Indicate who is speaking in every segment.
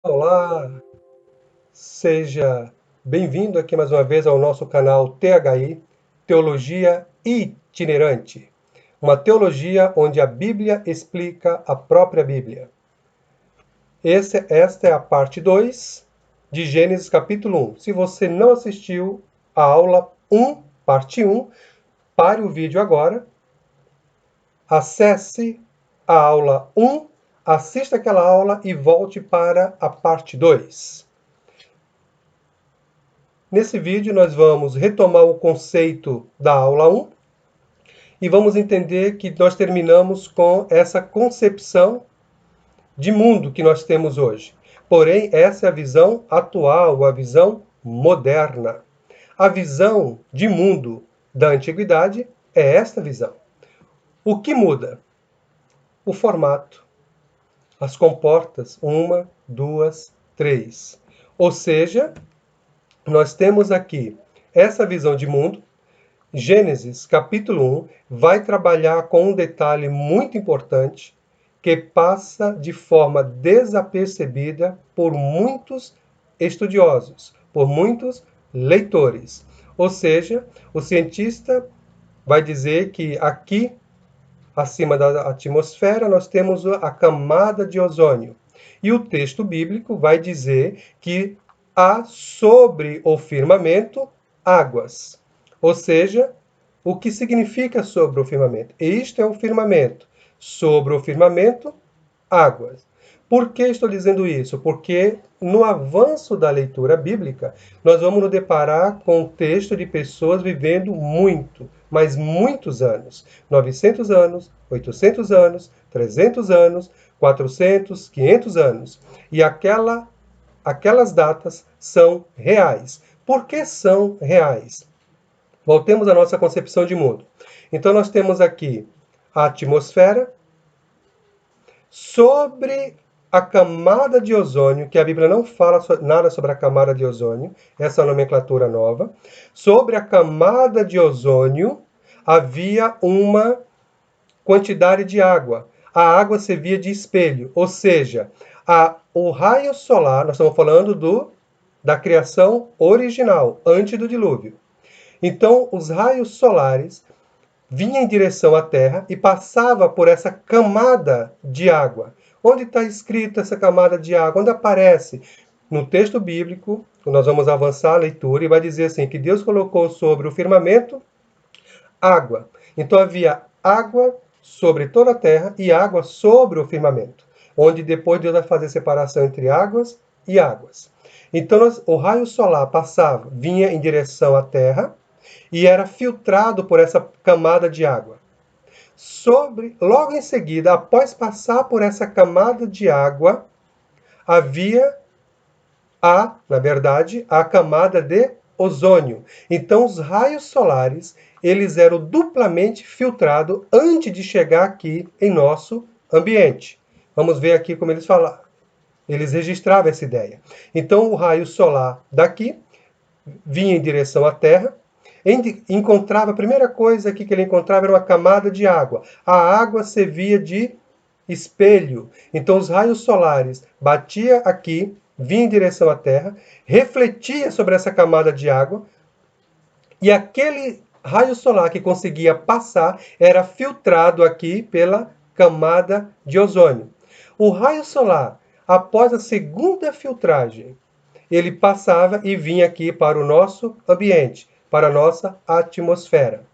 Speaker 1: Olá, seja bem-vindo aqui mais uma vez ao nosso canal THI, Teologia Itinerante. Uma teologia onde a Bíblia explica a própria Bíblia. Esta é a parte 2 de Gênesis capítulo 1. Se você não assistiu a aula 1, parte 1, pare o vídeo agora, acesse a aula 1, assista aquela aula e volte para a parte 2. Nesse vídeo nós vamos retomar o conceito da aula 1 e vamos entender que nós terminamos com essa concepção de mundo que nós temos hoje. Porém, essa é a visão atual, a visão moderna. A visão de mundo da antiguidade é esta visão. O que muda? O formato, as comportas, 1, 2, 3. Ou seja, nós temos aqui essa visão de mundo. Gênesis, capítulo 1, vai trabalhar com um detalhe muito importante que passa de forma desapercebida por muitos estudiosos, por muitos leitores. Ou seja, o cientista vai dizer que aqui, acima da atmosfera, nós temos a camada de ozônio. E o texto bíblico vai dizer que há sobre o firmamento águas. Ou seja, o que significa sobre o firmamento? Isto é o firmamento. Sobre o firmamento, águas. Por que estou dizendo isso? Porque no avanço da leitura bíblica, nós vamos nos deparar com o texto de pessoas vivendo muito, mas muitos anos. 900 anos, 800 anos, 300 anos, 400, 500 anos. E aquelas datas são reais. Por que são reais? Voltemos à nossa concepção de mundo. Então, nós temos aqui a atmosfera. Sobre a camada de ozônio, que a Bíblia não fala nada sobre a camada de ozônio, essa é a nomenclatura nova. Sobre a camada de ozônio havia uma quantidade de água. A água servia de espelho, ou seja, o raio solar, nós estamos falando da criação original, antes do dilúvio. Então, os raios solares vinham em direção à Terra e passava por essa camada de água. Onde está escrita essa camada de água? Onde aparece? No texto bíblico, nós vamos avançar a leitura e vai dizer assim, que Deus colocou sobre o firmamento água. Então havia água sobre toda a terra e água sobre o firmamento, onde depois Deus vai fazer separação entre águas e águas. Então o raio solar passava, vinha em direção à terra e era filtrado por essa camada de água. Logo em seguida, após passar por essa camada de água, havia na verdade, a camada de ozônio. Então, os raios solares, eles eram duplamente filtrados antes de chegar aqui em nosso ambiente. Vamos ver aqui como eles falaram. Eles registravam essa ideia. Então, o raio solar daqui vinha em direção à Terra, encontrava, a primeira coisa aqui que ele encontrava era uma camada de água. A água servia de espelho. Então os raios solares batia aqui, vinha em direção à Terra, refletia sobre essa camada de água, e aquele raio solar que conseguia passar era filtrado aqui pela camada de ozônio. O raio solar, após a segunda filtragem, ele passava e vinha aqui para o nosso ambiente, para a nossa atmosfera.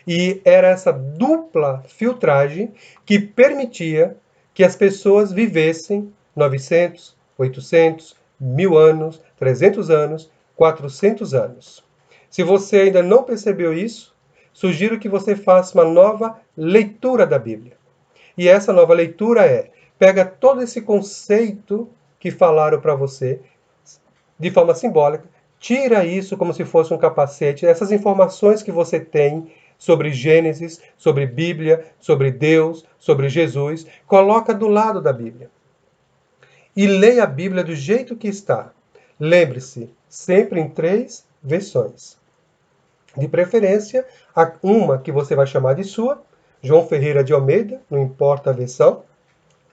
Speaker 1: E era essa dupla filtragem que permitia que as pessoas vivessem 900, 800, 1000 anos, 300 anos, 400 anos. Se você ainda não percebeu isso, sugiro que você faça uma nova leitura da Bíblia. E essa nova leitura pega todo esse conceito que falaram para você, de forma simbólica, tira isso como se fosse um capacete, essas informações que você tem sobre Gênesis, sobre Bíblia, sobre Deus, sobre Jesus, coloca do lado da Bíblia. E leia a Bíblia do jeito que está. Lembre-se, sempre em 3 versões. De preferência, uma que você vai chamar de sua, João Ferreira de Almeida, não importa a versão.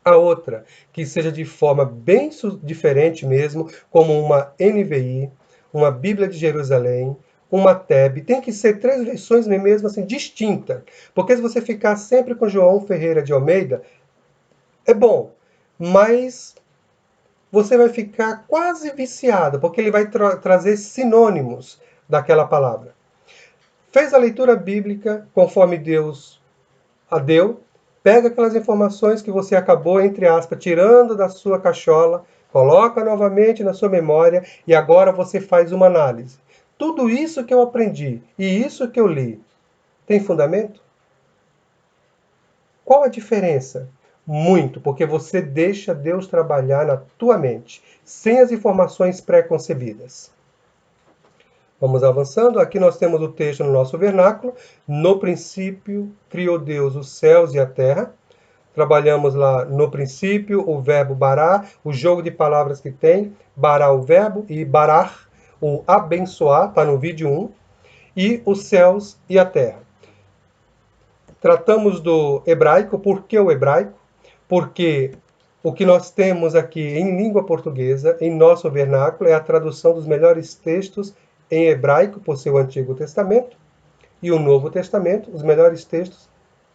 Speaker 1: A outra, que seja de forma bem diferente mesmo, como uma NVI, uma Bíblia de Jerusalém, uma TEB. Tem que ser 3 versões mesmo assim, distintas. Porque se você ficar sempre com João Ferreira de Almeida, é bom, mas você vai ficar quase viciado, porque ele vai trazer sinônimos daquela palavra. Fez a leitura bíblica conforme Deus a deu, pega aquelas informações que você acabou, entre aspas, tirando da sua cachola, coloca novamente na sua memória e agora você faz uma análise. Tudo isso que eu aprendi e isso que eu li, tem fundamento? Qual a diferença? Muito, porque você deixa Deus trabalhar na tua mente, sem as informações pré-concebidas. Vamos avançando. Aqui nós temos o texto no nosso vernáculo. No princípio criou Deus os céus e a terra. Trabalhamos lá no princípio o verbo bará, o jogo de palavras que tem, bará o verbo e barar, o abençoar, está no vídeo 1, e os céus e a terra. Tratamos do hebraico. Por que o hebraico? Porque o que nós temos aqui em língua portuguesa, em nosso vernáculo, é a tradução dos melhores textos em hebraico, por ser o Antigo Testamento, e o Novo Testamento, os melhores textos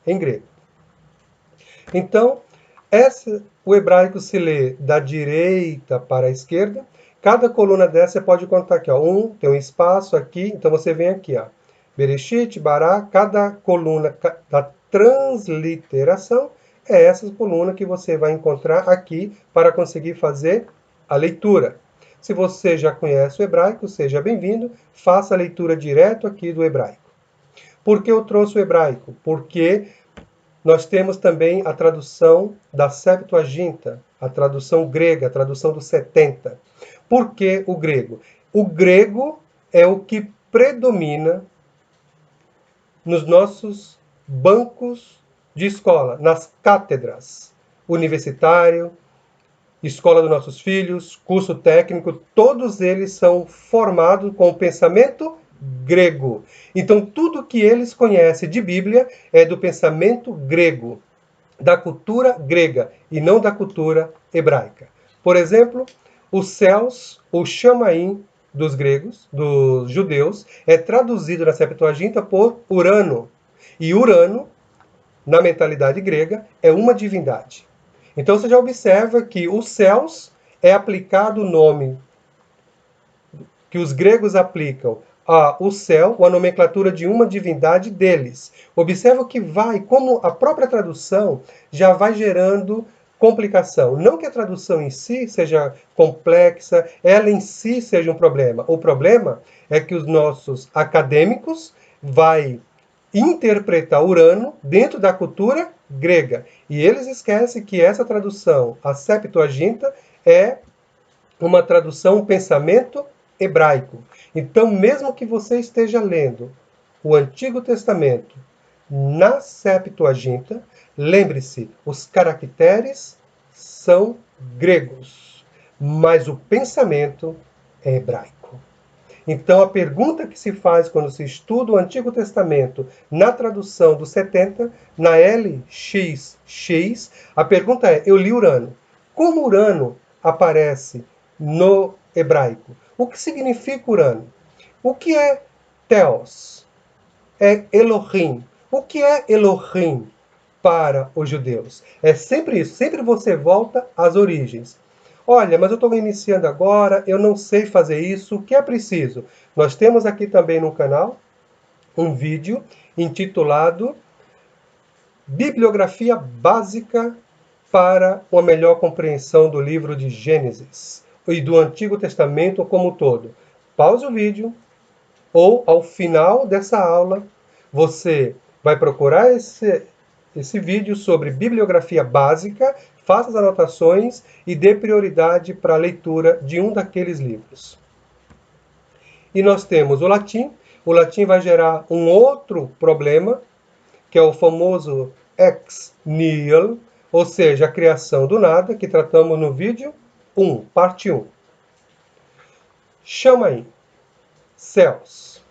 Speaker 1: em grego. Então, o hebraico se lê da direita para a esquerda. Cada coluna dessa você pode contar aqui, ó. Tem um espaço aqui, então você vem aqui, ó. Bereshit, Bará, cada coluna da transliteração é essa coluna que você vai encontrar aqui para conseguir fazer a leitura. Se você já conhece o hebraico, seja bem-vindo, faça a leitura direto aqui do hebraico. Por que eu trouxe o hebraico? Porque nós temos também a tradução da Septuaginta, a tradução grega, a tradução dos 70. Por que o grego? O grego é o que predomina nos nossos bancos de escola, nas cátedras, universitário, escola dos nossos filhos, curso técnico, todos eles são formados com o pensamento grego. Então, tudo que eles conhecem de Bíblia é do pensamento grego, da cultura grega, e não da cultura hebraica. Por exemplo, os céus, o Chamaim dos gregos, dos judeus, é traduzido na Septuaginta por Urano. E Urano, na mentalidade grega, é uma divindade. Então você já observa que os céus é aplicado o nome que os gregos aplicam ao céu, a nomenclatura de uma divindade deles. Observa que como a própria tradução já vai gerando complicação. Não que a tradução em si seja complexa, ela em si seja um problema. O problema é que os nossos acadêmicos vai interpretar Urano dentro da cultura grega. E eles esquecem que essa tradução, a Septuaginta, é uma tradução, um pensamento hebraico. Então, mesmo que você esteja lendo o Antigo Testamento na Septuaginta, lembre-se, os caracteres são gregos, mas o pensamento é hebraico. Então, a pergunta que se faz quando se estuda o Antigo Testamento na tradução do 70, na LXX, a pergunta é: eu li Urano. Como Urano aparece no hebraico? O que significa Urano? O que é Theos? É Elohim. O que é Elohim para os judeus? É sempre isso, sempre você volta às origens. Olha, mas eu estou iniciando agora, eu não sei fazer isso, o que é preciso? Nós temos aqui também no canal um vídeo intitulado Bibliografia Básica para uma melhor compreensão do livro de Gênesis e do Antigo Testamento como um todo. Pause o vídeo ou ao final dessa aula você vai procurar esse vídeo sobre bibliografia básica, faça as anotações e dê prioridade para a leitura de um daqueles livros. E nós temos o latim. O latim vai gerar um outro problema, que é o famoso ex nihilo, ou seja, a criação do nada, que tratamos no vídeo 1, parte 1. Chamaim, céus.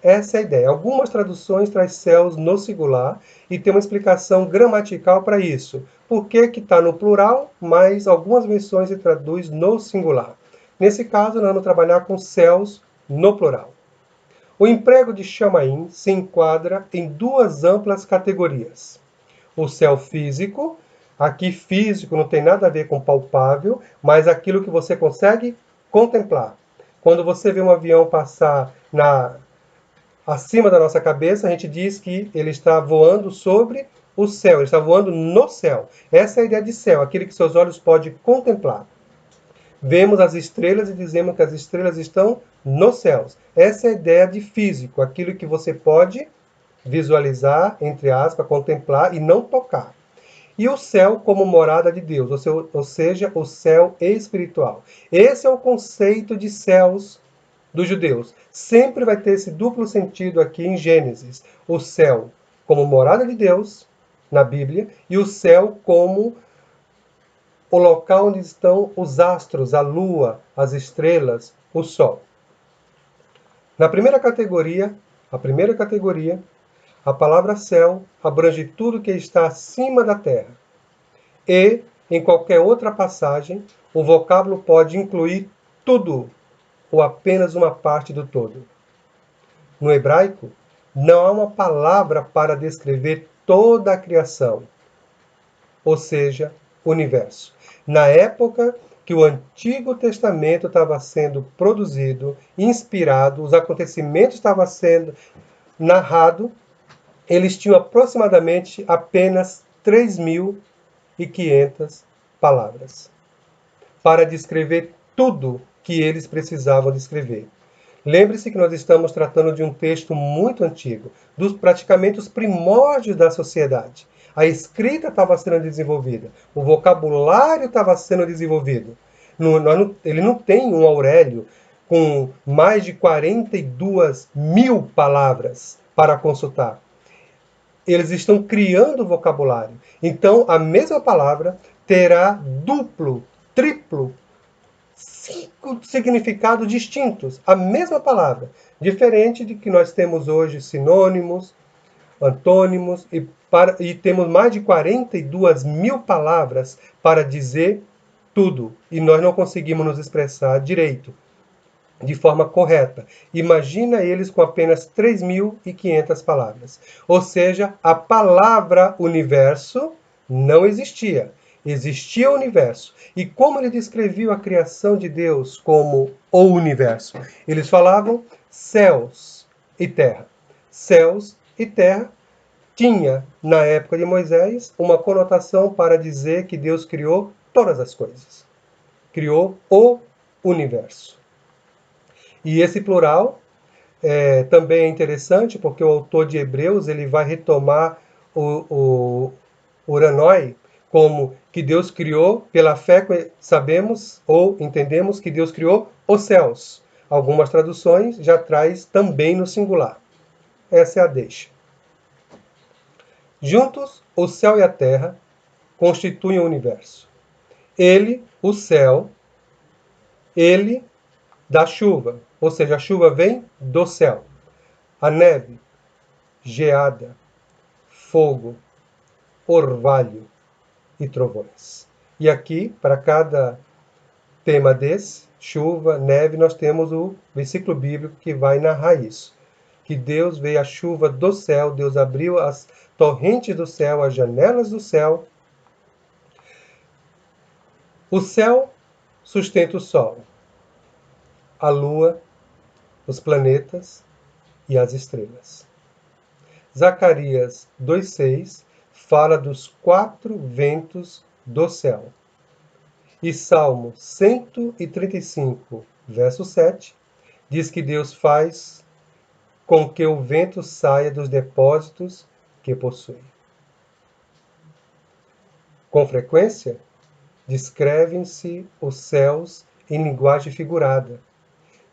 Speaker 1: Essa é a ideia. Algumas traduções trazem céus no singular e tem uma explicação gramatical para isso. Por que está no plural, mas algumas versões se traduz no singular. Nesse caso, nós vamos trabalhar com céus no plural. O emprego de chamaim se enquadra em duas amplas categorias. O céu físico, aqui físico não tem nada a ver com palpável, mas aquilo que você consegue contemplar. Quando você vê um avião passar acima da nossa cabeça, a gente diz que ele está voando sobre o céu, ele está voando no céu. Essa é a ideia de céu, aquilo que seus olhos podem contemplar. Vemos as estrelas e dizemos que as estrelas estão nos céus. Essa é a ideia de físico, aquilo que você pode visualizar, entre aspas, contemplar e não tocar. E o céu como morada de Deus, ou seja, o céu espiritual. Esse é o conceito de céus dos judeus. Sempre vai ter esse duplo sentido aqui em Gênesis. O céu como morada de Deus, na Bíblia, e o céu como o local onde estão os astros, a lua, as estrelas, o sol. Na primeira categoria, a palavra céu abrange tudo que está acima da terra. E, em qualquer outra passagem, o vocábulo pode incluir tudo ou apenas uma parte do todo. No hebraico, não há uma palavra para descrever toda a criação, ou seja, o universo. Na época que o Antigo Testamento estava sendo produzido, inspirado, os acontecimentos estavam sendo narrados, eles tinham aproximadamente apenas 3.500 palavras para descrever tudo que eles precisavam descrever. Lembre-se que nós estamos tratando de um texto muito antigo, praticamente os primórdios da sociedade. A escrita estava sendo desenvolvida, o vocabulário estava sendo desenvolvido. Ele não tem um Aurélio com mais de 42.000 palavras para consultar. Eles estão criando vocabulário. Então, a mesma palavra terá duplo, triplo, 5 significados distintos. A mesma palavra. Diferente de que nós temos hoje sinônimos, antônimos, e temos mais de 42.000 palavras para dizer tudo. E nós não conseguimos nos expressar direito, de forma correta. Imagina eles com apenas 3.500 palavras. Ou seja, a palavra universo não existia. Existia o universo. E como ele descreveu a criação de Deus como o universo? Eles falavam céus e terra. Céus e terra tinha, na época de Moisés, uma conotação para dizer que Deus criou todas as coisas. Criou o universo. E esse plural também é interessante porque o autor de Hebreus ele vai retomar o uranoi como que Deus criou, pela fé sabemos ou entendemos que Deus criou os céus. Algumas traduções já traz também no singular. Essa é a deixa. Juntos, o céu e a terra constituem o universo. Ele, o céu, ele dá chuva, ou seja, a chuva vem do céu. A neve, geada, fogo, orvalho e trovões. E aqui, para cada tema desse, chuva, neve, nós temos o versículo bíblico que vai narrar isso. Que Deus veio a chuva do céu, Deus abriu as torrentes do céu, as janelas do céu. O céu sustenta o sol, a lua, os planetas e as estrelas. Zacarias 2,6 fala dos 4 ventos do céu. E Salmo 135, verso 7, diz que Deus faz com que o vento saia dos depósitos que possui. Com frequência, descrevem-se os céus em linguagem figurada,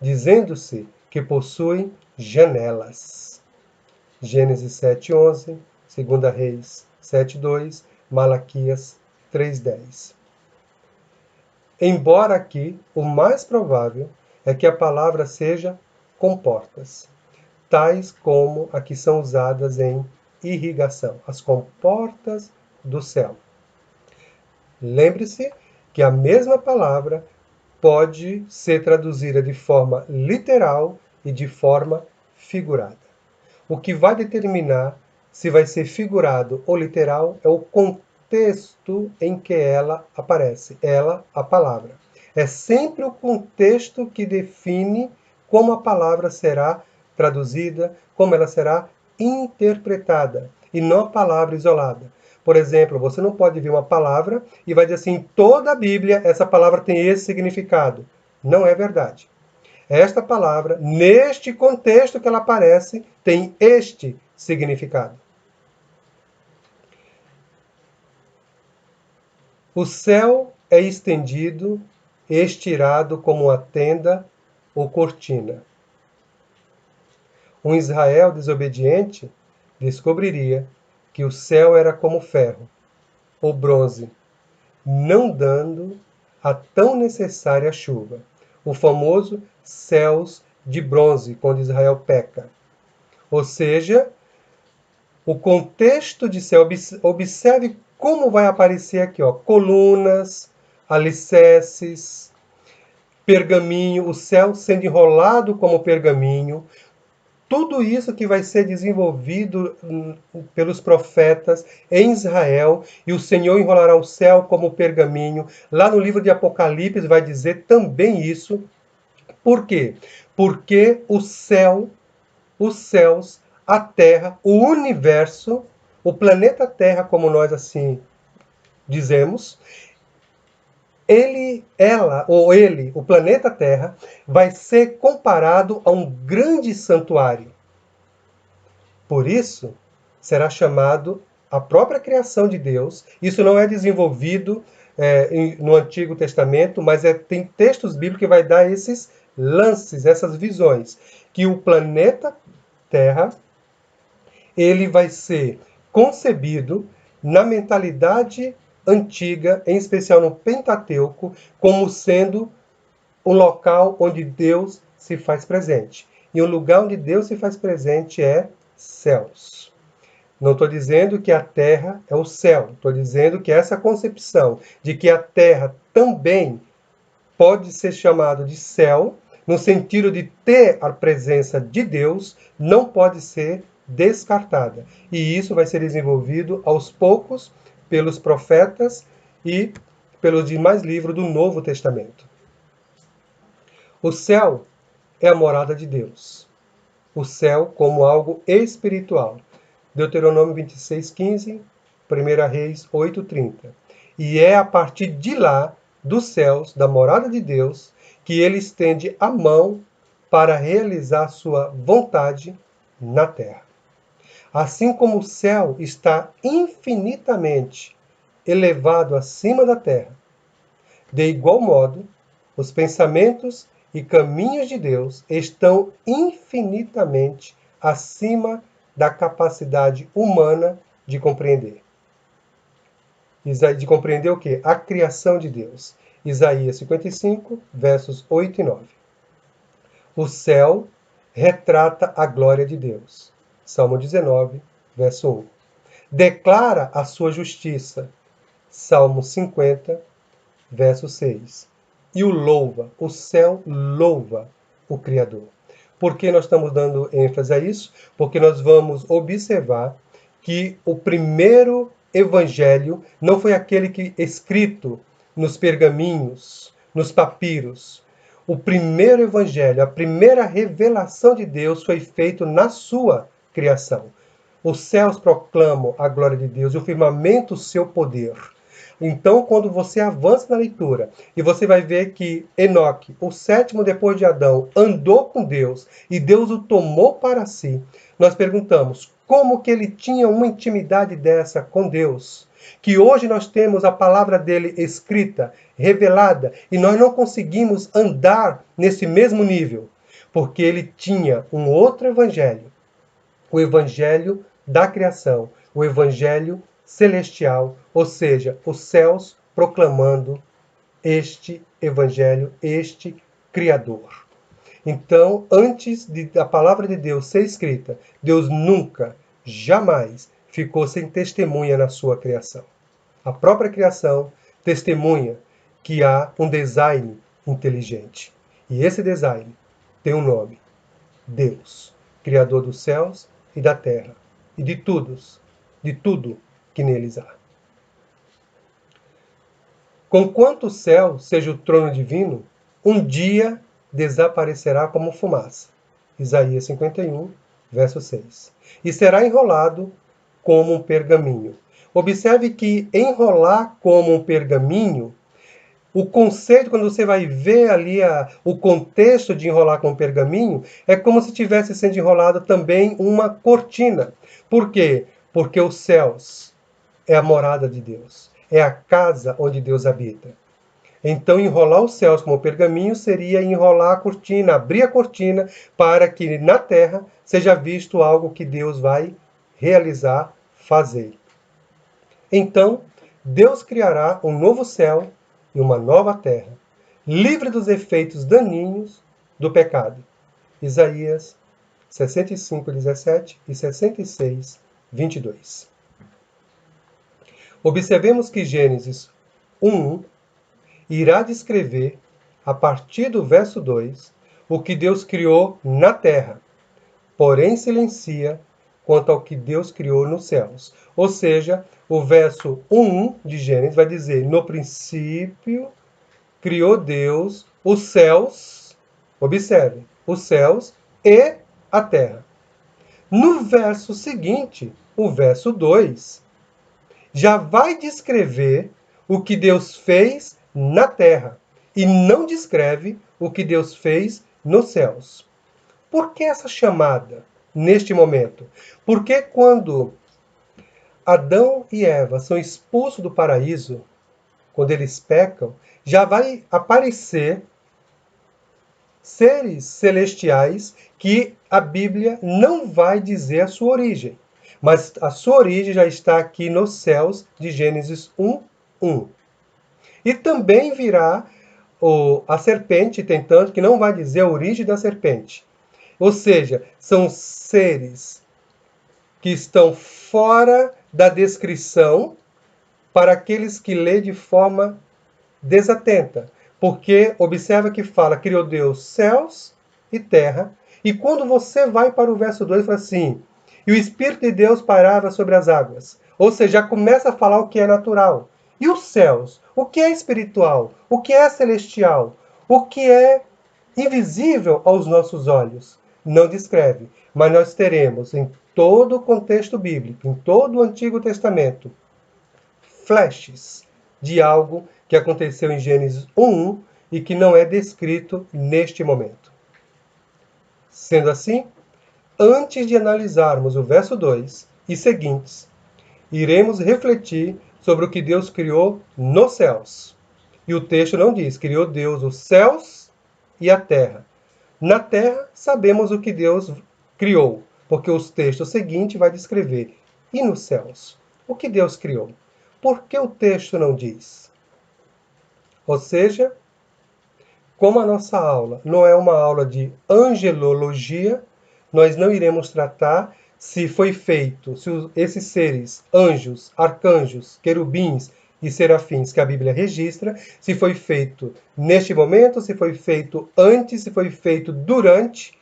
Speaker 1: dizendo-se que possuem janelas. Gênesis 7,11, 2 Reis 7,2, Malaquias 3,10. Embora aqui o mais provável é que a palavra seja comportas. tais como a que são usadas em irrigação, as comportas do céu. Lembre-se que a mesma palavra pode ser traduzida de forma literal e de forma figurada. O que vai determinar se vai ser figurado ou literal é o contexto em que ela aparece, ela, a palavra. É sempre o contexto que define como a palavra será traduzida, como ela será interpretada, e não a palavra isolada. Por exemplo, você não pode ver uma palavra e vai dizer assim, em toda a Bíblia essa palavra tem esse significado. Não é verdade. Esta palavra, neste contexto que ela aparece, tem este significado. O céu é estendido, estirado como uma tenda ou cortina. Um Israel desobediente descobriria que o céu era como ferro ou bronze, não dando a tão necessária chuva. O famoso céus de bronze, quando Israel peca. Ou seja, o contexto de céu, observe como vai aparecer aqui, ó, colunas, alicerces, pergaminho, o céu sendo enrolado como pergaminho, tudo isso que vai ser desenvolvido pelos profetas em Israel, e o Senhor enrolará o céu como pergaminho. Lá no livro de Apocalipse vai dizer também isso. Por quê? Porque o céu, os céus, a terra, o universo, o planeta Terra, como nós assim dizemos, ele, o planeta Terra, vai ser comparado a um grande santuário. Por isso, será chamado a própria criação de Deus. Isso não é desenvolvido no Antigo Testamento, mas tem textos bíblicos que vai dar esses lances, essas visões, que o planeta Terra ele vai ser concebido na mentalidade antiga, em especial no Pentateuco, como sendo um local onde Deus se faz presente. E o lugar onde Deus se faz presente é céus. Não estou dizendo que a terra é o céu, estou dizendo que essa concepção de que a terra também pode ser chamado de céu, no sentido de ter a presença de Deus, não pode ser descartada. E isso vai ser desenvolvido aos poucos pelos profetas e pelos demais livros do Novo Testamento. O céu é a morada de Deus. O céu como algo espiritual. Deuteronômio 26:15, 1 Reis 8:30. E é a partir de lá, dos céus, da morada de Deus, que ele estende a mão para realizar sua vontade na terra. Assim como o céu está infinitamente elevado acima da terra, de igual modo, os pensamentos e caminhos de Deus estão infinitamente acima da capacidade humana de compreender. De compreender o quê? A criação de Deus. Isaías 55, versos 8 e 9. O céu retrata a glória de Deus. Salmo 19, verso 1. Declara a sua justiça. Salmo 50, verso 6. E o louva, o céu louva o Criador. Por que nós estamos dando ênfase a isso? Porque nós vamos observar que o primeiro evangelho não foi aquele que escrito nos pergaminhos, nos papiros. O primeiro evangelho, a primeira revelação de Deus foi feito na sua criação. Os céus proclamam a glória de Deus e o firmamento o seu poder. Então, quando você avança na leitura e você vai ver que Enoque, o sétimo depois de Adão, andou com Deus e Deus o tomou para si, nós perguntamos como que ele tinha uma intimidade dessa com Deus, que hoje nós temos a palavra dele escrita, revelada, e nós não conseguimos andar nesse mesmo nível, porque ele tinha um outro evangelho, o evangelho da criação, o evangelho celestial, ou seja, os céus proclamando este evangelho, este Criador. Então, antes da palavra de Deus ser escrita, Deus nunca, jamais ficou sem testemunha na sua criação. A própria criação testemunha que há um design inteligente. E esse design tem um nome: Deus, Criador dos céus e da terra, e de tudo que neles há. Conquanto o céu seja o trono divino, um dia desaparecerá como fumaça. Isaías 51, verso 6. E será enrolado como um pergaminho. Observe que enrolar como um pergaminho, o conceito, quando você vai ver ali o contexto de enrolar com um pergaminho, é como se tivesse sendo enrolado também uma cortina. Por quê? Porque os céus é a morada de Deus. É a casa onde Deus habita. Então, enrolar os céus como pergaminho seria enrolar a cortina, abrir a cortina para que na terra seja visto algo que Deus vai realizar, fazer. Então, Deus criará um novo céu e uma nova terra, livre dos efeitos daninhos do pecado. Isaías 65, 17 e 66, 22. Observemos que Gênesis 1 irá descrever, a partir do verso 2, o que Deus criou na terra, porém silencia quanto ao que Deus criou nos céus. Ou seja, o verso 1 de Gênesis vai dizer: no princípio criou Deus os céus, observe, os céus e a terra. No verso seguinte, o verso 2, já vai descrever o que Deus fez na terra e não descreve o que Deus fez nos céus. Por que essa chamada neste momento? Porque quando Adão e Eva são expulsos do paraíso, quando eles pecam, já vai aparecer seres celestiais que a Bíblia não vai dizer a sua origem. Mas a sua origem já está aqui nos céus de Gênesis 1:1. E também virá a serpente tentando, que não vai dizer a origem da serpente. Ou seja, são seres que estão fora da descrição para aqueles que lê de forma desatenta. Porque observa que fala, criou Deus céus e terra. E quando você vai para o verso 2, fala assim: e o Espírito de Deus pairava sobre as águas. Ou seja, já começa a falar o que é natural. E os céus? O que é espiritual? O que é celestial? O que é invisível aos nossos olhos? Não descreve. Mas nós teremos em todo o contexto bíblico, em todo o Antigo Testamento, flashes de algo que aconteceu em Gênesis 1:1 e que não é descrito neste momento. Sendo assim, antes de analisarmos o verso 2 e seguintes, iremos refletir sobre o que Deus criou nos céus. E o texto não diz, criou Deus os céus e a terra. Na terra, sabemos o que Deus criou, porque o texto seguinte vai descrever. E nos céus? O que Deus criou? Por que o texto não diz? Ou seja, como a nossa aula não é uma aula de angelologia, nós não iremos tratar se foi feito, se esses seres, anjos, arcanjos, querubins e serafins que a Bíblia registra, se foi feito neste momento, se foi feito antes, se foi feito durante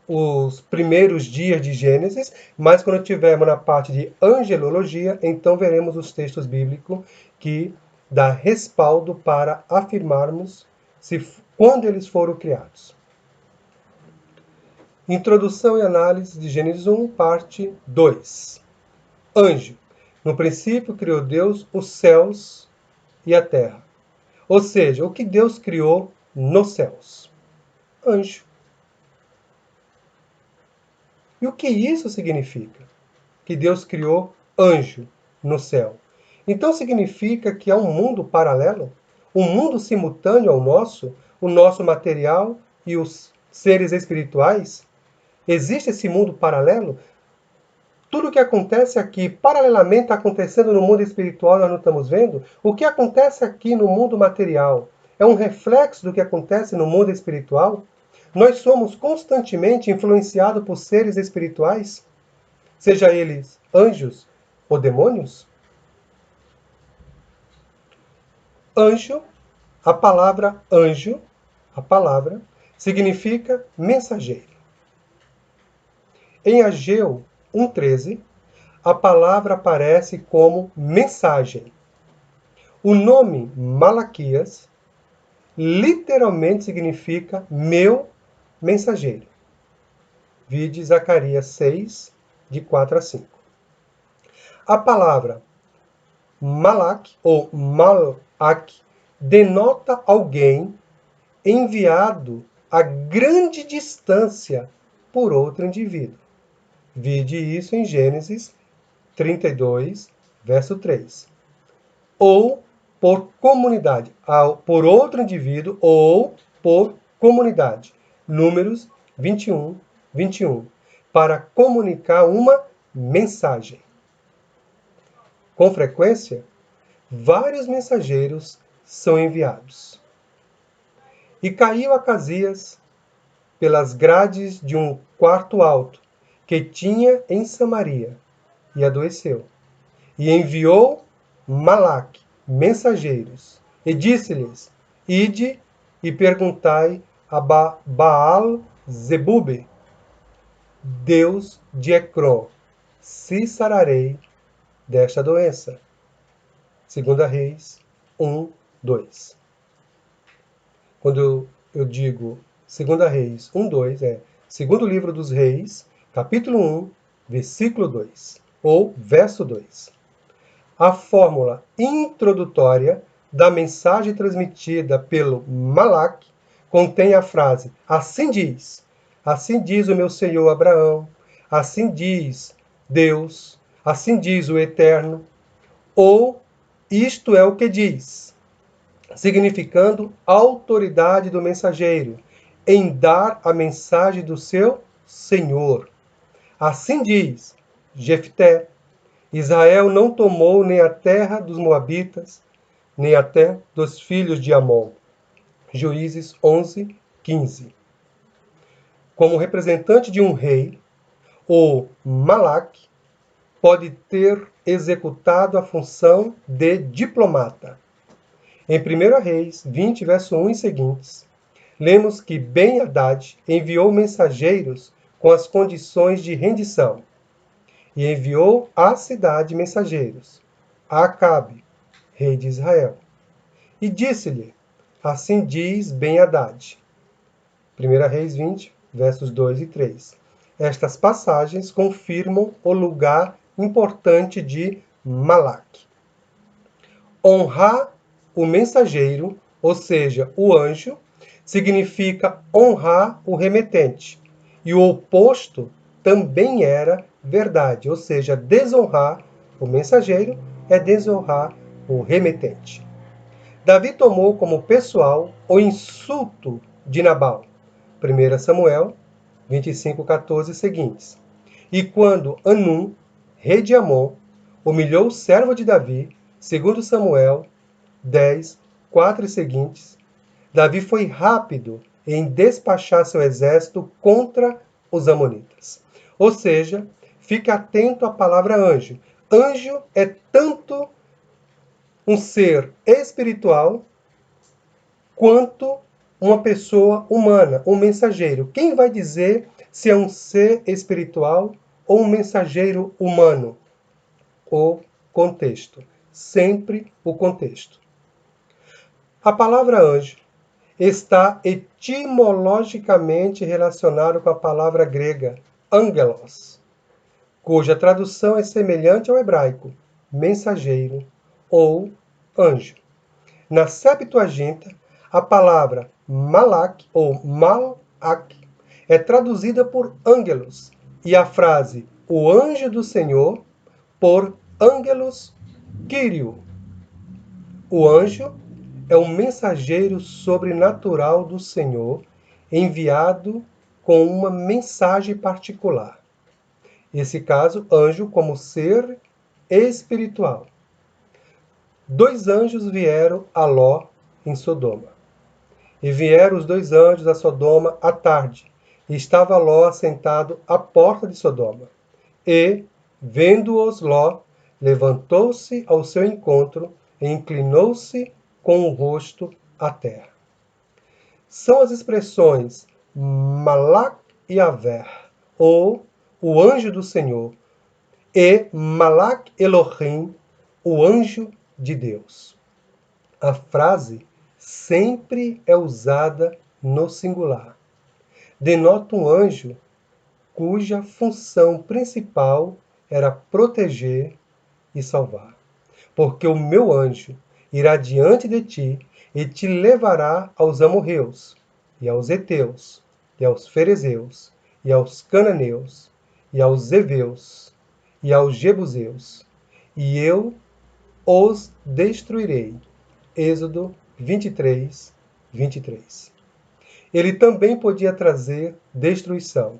Speaker 1: os primeiros dias de Gênesis, mas quando tivermos na parte de angelologia, então veremos os textos bíblicos que dá respaldo para afirmarmos quando eles foram criados. Introdução e análise de Gênesis 1, parte 2. Anjo. No princípio criou Deus os céus e a terra. Ou seja, o que Deus criou nos céus? Anjo. E o que isso significa? Que Deus criou anjo no céu. Então significa que há um mundo paralelo? Um mundo simultâneo ao nosso? O nosso material e os seres espirituais? Existe esse mundo paralelo? Tudo o que acontece aqui, paralelamente, está acontecendo no mundo espiritual, nós não estamos vendo? O que acontece aqui no mundo material é um reflexo do que acontece no mundo espiritual? Nós somos constantemente influenciados por seres espirituais, seja eles anjos ou demônios? Anjo, a palavra anjo, a palavra, significa mensageiro. Em Ageu 1,13, a palavra aparece como mensagem. O nome Malaquias literalmente significa meu mensageiro. Vide Zacarias 6, de 4 a 5. A palavra Malak ou Malak denota alguém enviado a grande distância por outro indivíduo. Vide isso em Gênesis 32, verso 3. Ou por comunidade, por outro indivíduo ou por comunidade. Números 21, 21. Para comunicar uma mensagem. Com frequência, vários mensageiros são enviados. E caiu Acasias pelas grades de um quarto alto que tinha em Samaria, e adoeceu. E enviou Malaque, mensageiros, e disse-lhes: Ide e perguntai a Baal-Zebube, Deus de Ecrón, se sararei desta doença. 2 Reis 1, 2. Quando eu digo 2 Reis 1, 2, é segundo livro dos Reis, capítulo 1, versículo 2, ou verso 2. A fórmula introdutória da mensagem transmitida pelo Malak contém a frase: assim diz o meu senhor Abraão, assim diz Deus, assim diz o Eterno, ou isto é o que diz, significando autoridade do mensageiro em dar a mensagem do seu Senhor. Assim diz Jefté: Israel não tomou nem a terra dos Moabitas, nem a terra dos filhos de Amon. Juízes 11, 15. Como representante de um rei, o Malak pode ter executado a função de diplomata. Em 1 Reis 20, verso 1 e seguintes, lemos que Ben-Hadad enviou mensageiros com as condições de rendição, e enviou à cidade mensageiros, a Acabe, rei de Israel. E disse-lhe: assim diz Ben-Hadad. 1 Reis 20, versos 2 e 3. Estas passagens confirmam o lugar importante de Malak. Honrar o mensageiro, ou seja, o anjo, significa honrar o remetente. E o oposto também era verdade, ou seja, desonrar o mensageiro é desonrar o remetente. Davi tomou como pessoal o insulto de Nabal. 1 Samuel 25, 14 e seguintes. E quando Anum, rei de Amon, humilhou o servo de Davi, 2 Samuel 10, 4 e seguintes, Davi foi rápido em despachar seu exército contra os amonitas. Ou seja, fique atento à palavra anjo. Anjo é tanto um ser espiritual quanto uma pessoa humana, um mensageiro. Quem vai dizer se é um ser espiritual ou um mensageiro humano? O contexto. Sempre o contexto. A palavra anjo está etimologicamente relacionada com a palavra grega angelos, cuja tradução é semelhante ao hebraico mensageiro ou anjo. Na Septuaginta, a palavra malak ou malak é traduzida por angelos e a frase o anjo do Senhor por angelos Kyrio. O anjo é um mensageiro sobrenatural do Senhor, enviado com uma mensagem particular. Nesse caso, anjo como ser espiritual. 2 anjos vieram a Ló em Sodoma. E vieram os 2 anjos a Sodoma à tarde, e estava Ló assentado à porta de Sodoma. E, vendo-os Ló, levantou-se ao seu encontro e inclinou-se com o rosto à terra. São as expressões Malak Yaver, ou o anjo do Senhor, e Malak Elohim, o anjo de Deus. A frase sempre é usada no singular. Denota um anjo cuja função principal era proteger e salvar. Porque o meu anjo irá diante de ti e te levará aos amorreus, e aos heteus, e aos ferezeus, e aos cananeus, e aos heveus, e aos jebuseus, e eu os destruirei. Êxodo 23, 23. Ele também podia trazer destruição.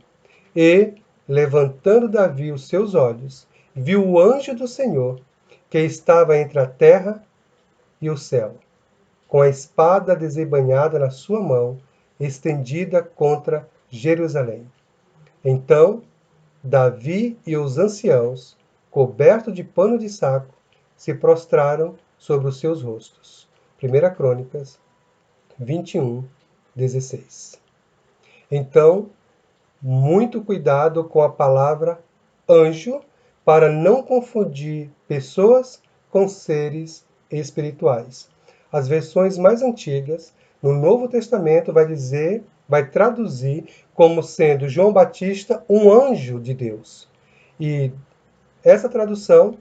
Speaker 1: E, levantando Davi os seus olhos, viu o anjo do Senhor, que estava entre a terra e o céu, com a espada desembainhada na sua mão, estendida contra Jerusalém. Então, Davi e os anciãos, cobertos de pano de saco, se prostraram sobre os seus rostos. 1 Crônicas 21, 16. Então, muito cuidado com a palavra anjo, para não confundir pessoas com seres espirituais. As versões mais antigas, no Novo Testamento, vai traduzir como sendo João Batista um anjo de Deus. E essa tradução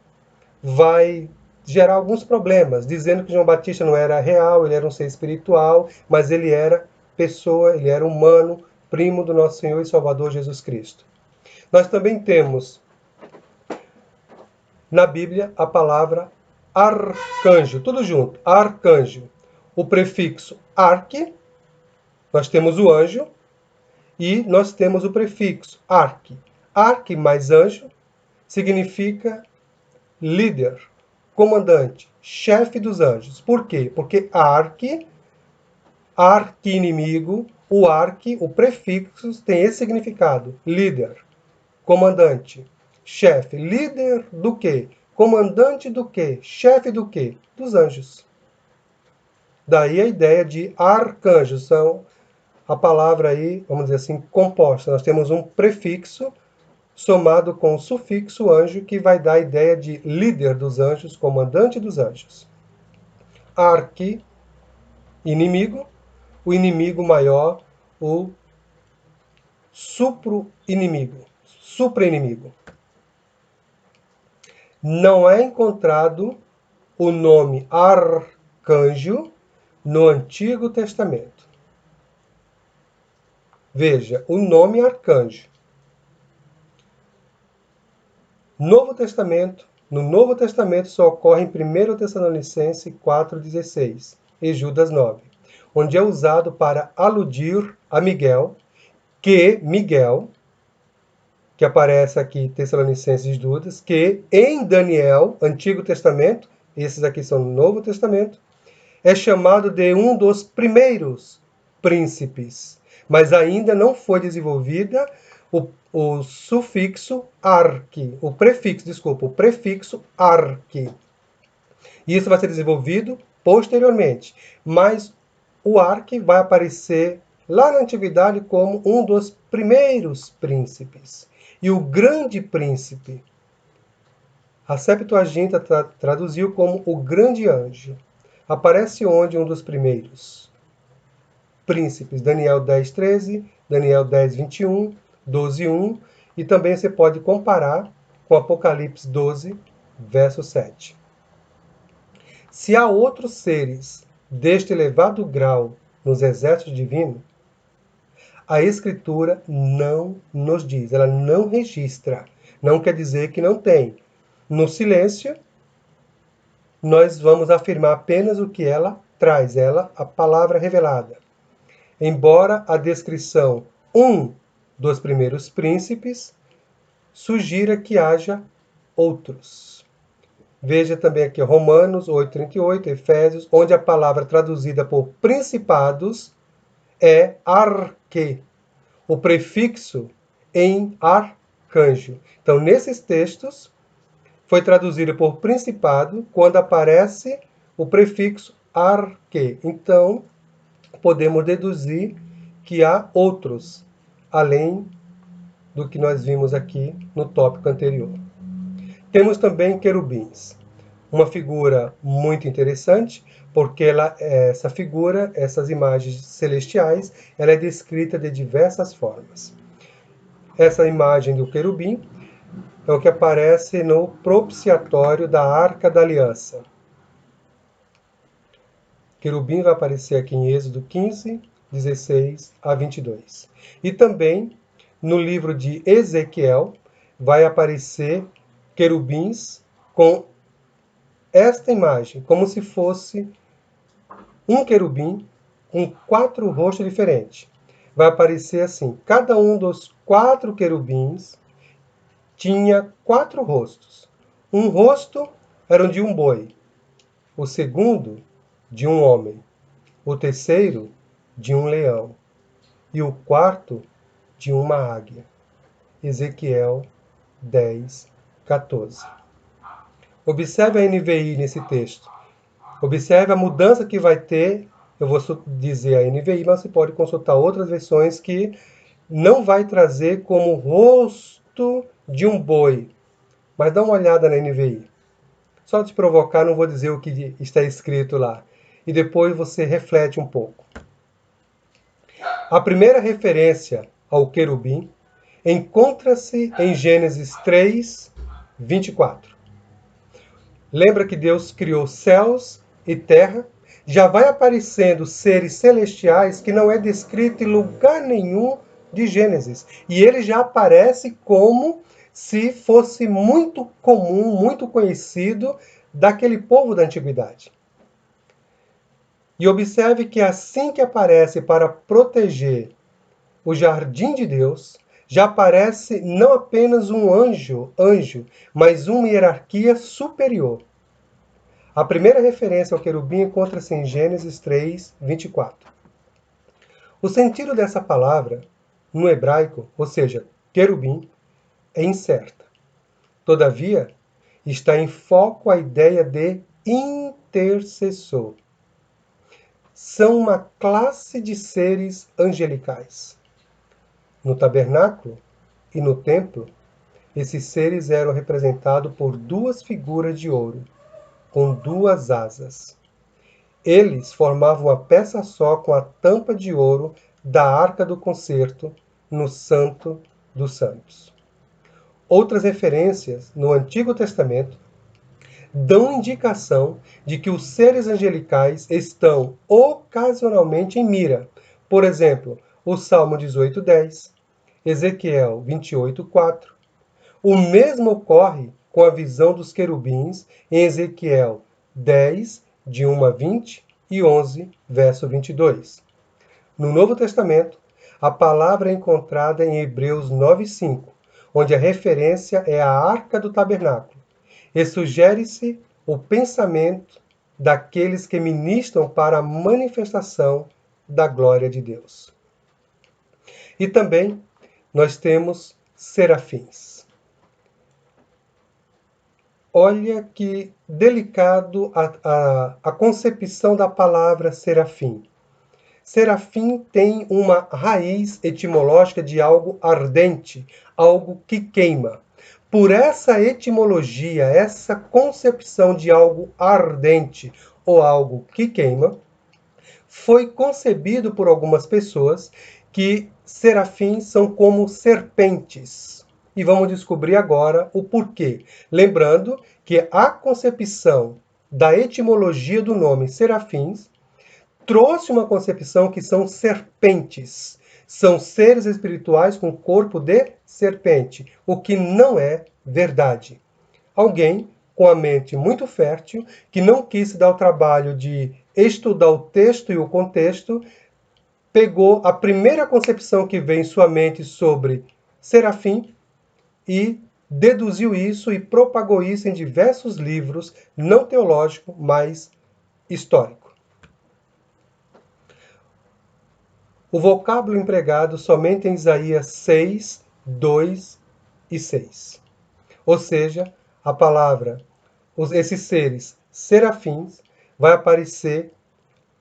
Speaker 1: vai gerar alguns problemas, dizendo que João Batista não era real, ele era um ser espiritual, mas ele era pessoa, ele era humano, primo do nosso Senhor e Salvador Jesus Cristo. Nós também temos na Bíblia a palavra arcanjo, tudo junto, arcanjo. O prefixo arque, nós temos o anjo, e nós temos o prefixo arque. Arque mais anjo significa líder, comandante, chefe dos anjos. Por quê? Porque arqui-inimigo, o prefixo tem esse significado, líder, comandante, chefe. Líder do quê? Comandante do quê? Chefe do quê? Dos anjos. Daí a ideia de arcanjos, são a palavra aí, vamos dizer assim, composta. Nós temos um prefixo somado com o sufixo anjo, que vai dar a ideia de líder dos anjos, comandante dos anjos. Arqui, inimigo, o inimigo maior, o supra-inimigo. Não é encontrado o nome arcanjo no Antigo Testamento. Veja, o nome arcanjo. No Novo Testamento só ocorre em 1 Tessalonicenses 4,16 e Judas 9, onde é usado para aludir a Miguel, que aparece aqui em Tessalonicenses e Judas, que em Daniel, Antigo Testamento, esses aqui são no Novo Testamento, é chamado de um dos primeiros príncipes, mas ainda não foi desenvolvida o sufixo arque, o prefixo arque. Isso vai ser desenvolvido posteriormente, mas o arque vai aparecer lá na antiguidade como um dos primeiros príncipes. E o grande príncipe, a Septuaginta traduziu como o grande anjo. Aparece onde um dos primeiros príncipes, Daniel 10:13, Daniel 10:21, 12:1, e também você pode comparar com Apocalipse 12, verso 7. Se há outros seres deste elevado grau nos exércitos divinos, a Escritura não nos diz, ela não registra. Não quer dizer que não tem. No silêncio, nós vamos afirmar apenas o que ela traz, a palavra revelada. Embora a descrição dos primeiros príncipes sugira que haja outros. Veja também aqui Romanos 8:38, Efésios, onde a palavra traduzida por principados é arque, o prefixo em arcanjo. Então, nesses textos, foi traduzido por principado quando aparece o prefixo arque. Então, podemos deduzir que há outros, além do que nós vimos aqui no tópico anterior. Temos também querubins, uma figura muito interessante, porque essa figura, essas imagens celestiais, ela é descrita de diversas formas. Essa imagem do querubim é o que aparece no propiciatório da Arca da Aliança. Querubim vai aparecer aqui em Êxodo 15, 16 a 22. E também no livro de Ezequiel vai aparecer querubins com esta imagem, como se fosse um querubim com 4 rostos diferentes. Vai aparecer assim: cada um dos 4 querubins tinha 4 rostos. Um rosto era o de um boi, o segundo de um homem, o terceiro de um leão e o quarto de uma águia. Ezequiel 10, 14. Observe a NVI nesse texto. Observe a mudança que vai ter. Eu vou dizer a NVI, mas você pode consultar outras versões que não vai trazer como rosto de um boi. Mas dá uma olhada na NVI. Só te provocar, não vou dizer o que está escrito lá. E depois você reflete um pouco. A primeira referência ao querubim encontra-se em Gênesis 3, 24. Lembra que Deus criou céus e terra? Já vai aparecendo seres celestiais que não é descrito em lugar nenhum de Gênesis. E ele já aparece como se fosse muito comum, muito conhecido daquele povo da antiguidade. E observe que assim que aparece para proteger o jardim de Deus, já aparece não apenas um anjo, mas uma hierarquia superior. A primeira referência ao querubim encontra-se em Gênesis 3, 24. O sentido dessa palavra, no hebraico, ou seja, querubim, é incerta. Todavia, está em foco a ideia de intercessor. São uma classe de seres angelicais. No tabernáculo e no templo, esses seres eram representados por 2 figuras de ouro, com 2 asas. Eles formavam uma peça só com a tampa de ouro da Arca do Concerto no Santo dos Santos. Outras referências no Antigo Testamento dão indicação de que os seres angelicais estão ocasionalmente em mira. Por exemplo, o Salmo 18:10, Ezequiel 28:4. O mesmo ocorre com a visão dos querubins em Ezequiel 10, de 1 a 20 e 11, verso 22. No Novo Testamento, a palavra é encontrada em Hebreus 9:5, onde a referência é a Arca do Tabernáculo, e sugere-se o pensamento daqueles que ministram para a manifestação da glória de Deus. E também nós temos serafins. Olha que delicado a concepção da palavra serafim. Serafim tem uma raiz etimológica de algo ardente, algo que queima. Por essa etimologia, essa concepção de algo ardente ou algo que queima, foi concebido por algumas pessoas que serafins são como serpentes. E vamos descobrir agora o porquê. Lembrando que a concepção da etimologia do nome serafins trouxe uma concepção que são serpentes. São seres espirituais com corpo de serpente, o que não é verdade. Alguém com a mente muito fértil, que não quis se dar o trabalho de estudar o texto e o contexto, pegou a primeira concepção que veio em sua mente sobre serafim e deduziu isso e propagou isso em diversos livros, não teológico, mas histórico. o vocábulo empregado somente em Isaías 6, 2 e 6. Ou seja, a palavra, esses seres serafins, vai aparecer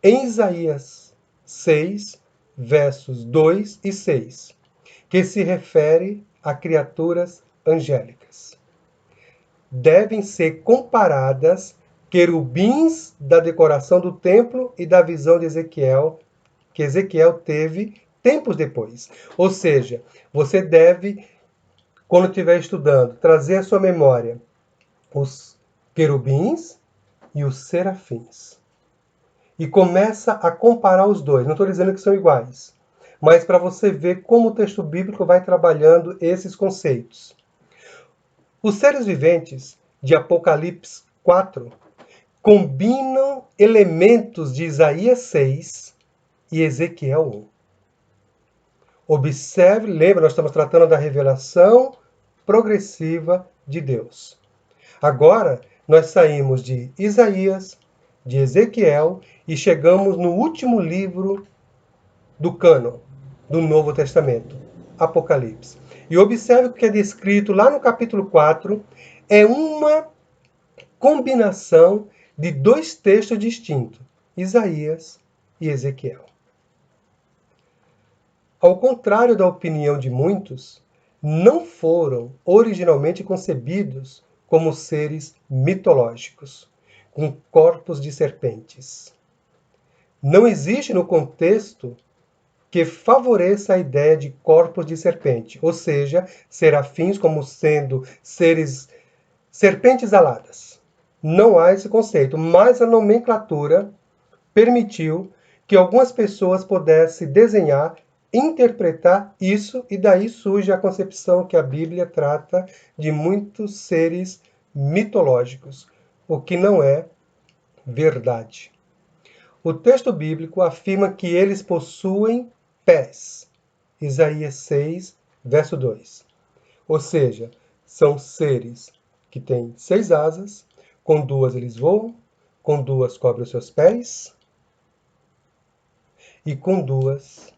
Speaker 1: em Isaías 6, versos 2 e 6, que se refere a criaturas angélicas. Devem ser comparadas querubins da decoração do templo e da visão de Ezequiel, que Ezequiel teve tempos depois. Ou seja, você deve, quando estiver estudando, trazer à sua memória os querubins e os serafins. E começa a comparar os dois. Não estou dizendo que são iguais, mas para você ver como o texto bíblico vai trabalhando esses conceitos. Os seres viventes de Apocalipse 4 combinam elementos de Isaías 6 e Ezequiel 1. Observe, lembra, nós estamos tratando da revelação progressiva de Deus. Agora, nós saímos de Isaías, de Ezequiel e chegamos no último livro do cânon do Novo Testamento, Apocalipse. E observe que é descrito lá no capítulo 4, é uma combinação de dois textos distintos, Isaías e Ezequiel. Ao contrário da opinião de muitos, não foram originalmente concebidos como seres mitológicos, com corpos de serpentes. Não existe no contexto que favoreça a ideia de corpos de serpente, ou seja, serafins como sendo seres serpentes aladas. Não há esse conceito, mas a nomenclatura permitiu que algumas pessoas pudessem desenhar, interpretar isso, e daí surge a concepção que a Bíblia trata de muitos seres mitológicos, o que não é verdade. O texto bíblico afirma que eles possuem pés. Isaías 6, verso 2. Ou seja, são seres que têm 6 asas, com 2 eles voam, com 2 cobrem os seus pés, e com 2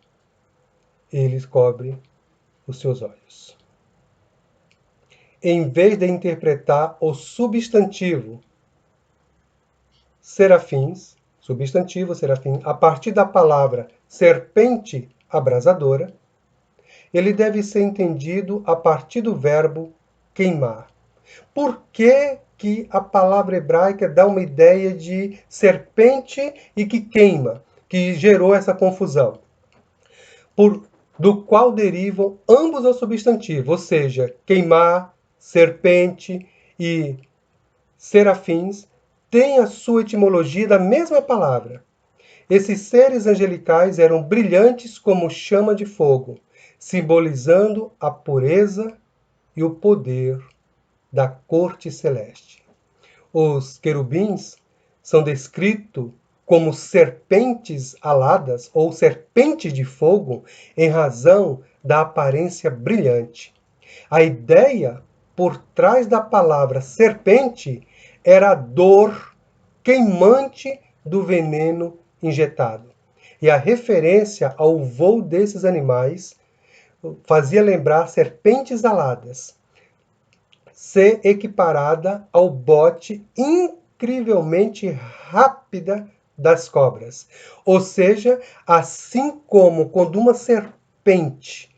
Speaker 1: eles cobrem os seus olhos. Em vez de interpretar o substantivo serafins, substantivo serafim, a partir da palavra serpente abrasadora, ele deve ser entendido a partir do verbo queimar. Por que a palavra hebraica dá uma ideia de serpente e que queima, que gerou essa confusão? Do qual derivam ambos os substantivos, ou seja, queimar, serpente e serafins, têm a sua etimologia da mesma palavra. Esses seres angelicais eram brilhantes como chama de fogo, simbolizando a pureza e o poder da corte celeste. Os querubins são descritos como serpentes aladas ou serpentes de fogo em razão da aparência brilhante. A ideia por trás da palavra serpente era a dor queimante do veneno injetado. E a referência ao voo desses animais fazia lembrar serpentes aladas, ser equiparada ao bote incrivelmente rápida das cobras. Ou seja, assim como quando uma serpente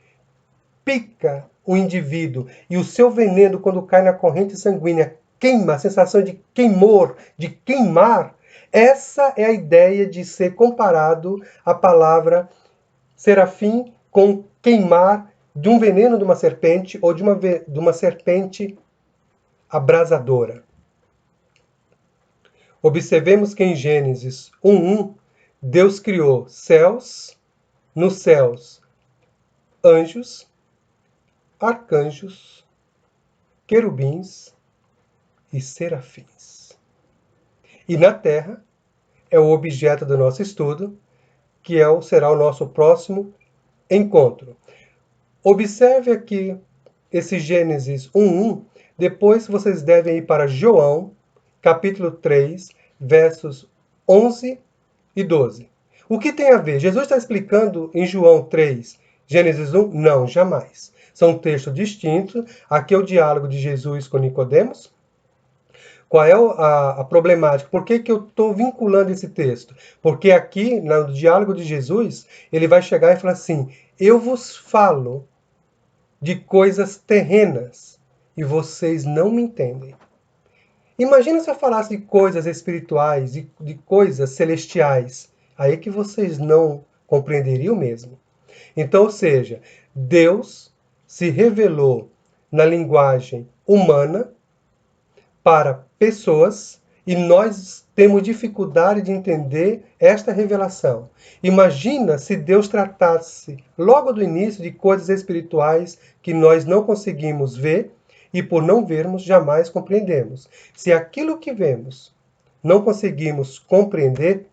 Speaker 1: pica o indivíduo e o seu veneno, quando cai na corrente sanguínea, queima, a sensação de queimor, de queimar, essa é a ideia de ser comparado a palavra serafim com queimar de um veneno de uma serpente ou de uma serpente abrasadora. Observemos que em Gênesis 1:1, Deus criou céus, nos céus anjos, arcanjos, querubins e serafins. E na terra é o objeto do nosso estudo, que será o nosso próximo encontro. Observe aqui esse Gênesis 1:1, depois vocês devem ir para João, capítulo 3, versos 11 e 12. O que tem a ver? Jesus está explicando em João 3, Gênesis 1? Não, jamais. São textos distintos. Aqui é o diálogo de Jesus com Nicodemos. Qual é a problemática? Por que eu estou vinculando esse texto? Porque aqui, no diálogo de Jesus, ele vai chegar e falar assim: eu vos falo de coisas terrenas e vocês não me entendem. Imagina se eu falasse de coisas espirituais, de coisas celestiais. Aí que vocês não compreenderiam mesmo. Então, ou seja, Deus se revelou na linguagem humana para pessoas e nós temos dificuldade de entender esta revelação. Imagina se Deus tratasse logo do início de coisas espirituais que nós não conseguimos ver e por não vermos jamais compreendemos. Se aquilo que vemos não conseguimos compreender,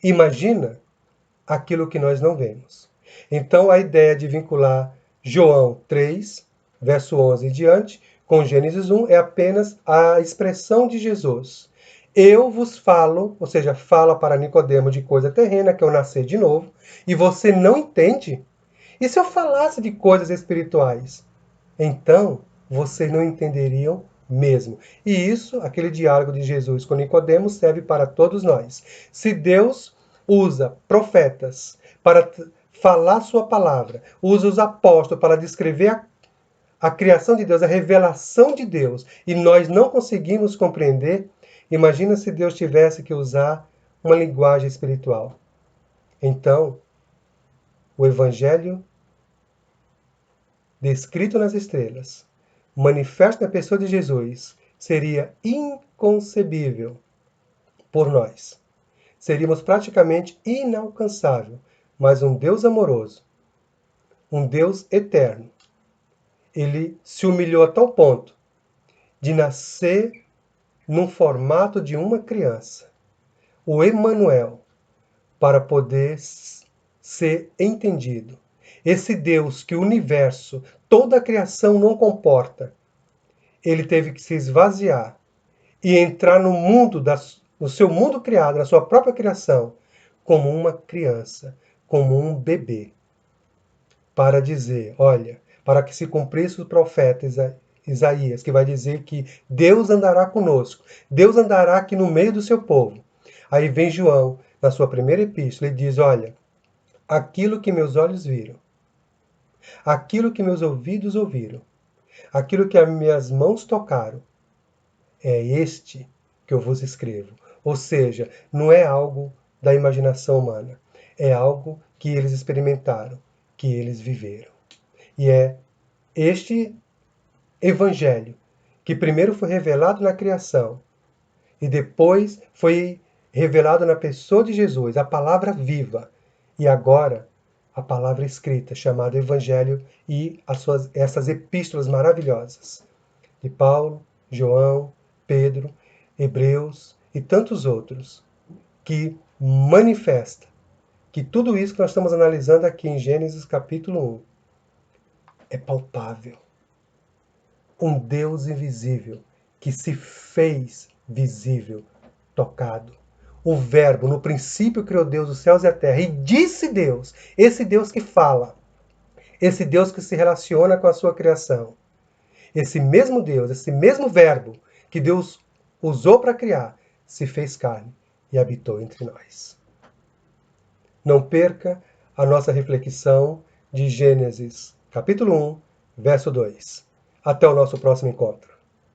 Speaker 1: imagina aquilo que nós não vemos. Então a ideia de vincular João 3, verso 11 e diante, com Gênesis 1 é apenas a expressão de Jesus. Eu vos falo, ou seja, fala para Nicodemo de coisa terrena, que é o nascer de novo, e você não entende. E se eu falasse de coisas espirituais? Então, vocês não entenderiam mesmo. E isso, aquele diálogo de Jesus com Nicodemo, serve para todos nós. Se Deus usa profetas para falar sua palavra, usa os apóstolos para descrever a criação de Deus, a revelação de Deus, e nós não conseguimos compreender, imagina se Deus tivesse que usar uma linguagem espiritual. Então, o Evangelho descrito nas estrelas, manifesto na pessoa de Jesus, seria inconcebível por nós. Seríamos praticamente inalcançável, mas um Deus amoroso, um Deus eterno, ele se humilhou a tal ponto de nascer num formato de uma criança, o Emanuel, para poder ser entendido. Esse Deus que o universo, toda a criação não comporta, ele teve que se esvaziar e entrar no mundo, no seu mundo criado, na sua própria criação, como uma criança, como um bebê, para dizer, olha, para que se cumprisse o profeta Isaías, que vai dizer que Deus andará conosco, Deus andará aqui no meio do seu povo. Aí vem João, na sua primeira epístola, e diz, olha, aquilo que meus olhos viram, aquilo que meus ouvidos ouviram, aquilo que as minhas mãos tocaram, é este que eu vos escrevo. Ou seja, não é algo da imaginação humana, é algo que eles experimentaram, que eles viveram. E é este evangelho que primeiro foi revelado na criação e depois foi revelado na pessoa de Jesus, a palavra viva, e agora a palavra escrita, chamada Evangelho, e essas epístolas maravilhosas de Paulo, João, Pedro, Hebreus e tantos outros, que manifesta que tudo isso que nós estamos analisando aqui em Gênesis capítulo 1 é palpável. Um Deus invisível que se fez visível, tocado. O Verbo, no princípio criou Deus os céus e a terra, e disse Deus, esse Deus que fala, esse Deus que se relaciona com a sua criação, esse mesmo Deus, esse mesmo Verbo que Deus usou para criar, se fez carne e habitou entre nós. Não perca a nossa reflexão de Gênesis, capítulo 1, verso 2. Até o nosso próximo encontro.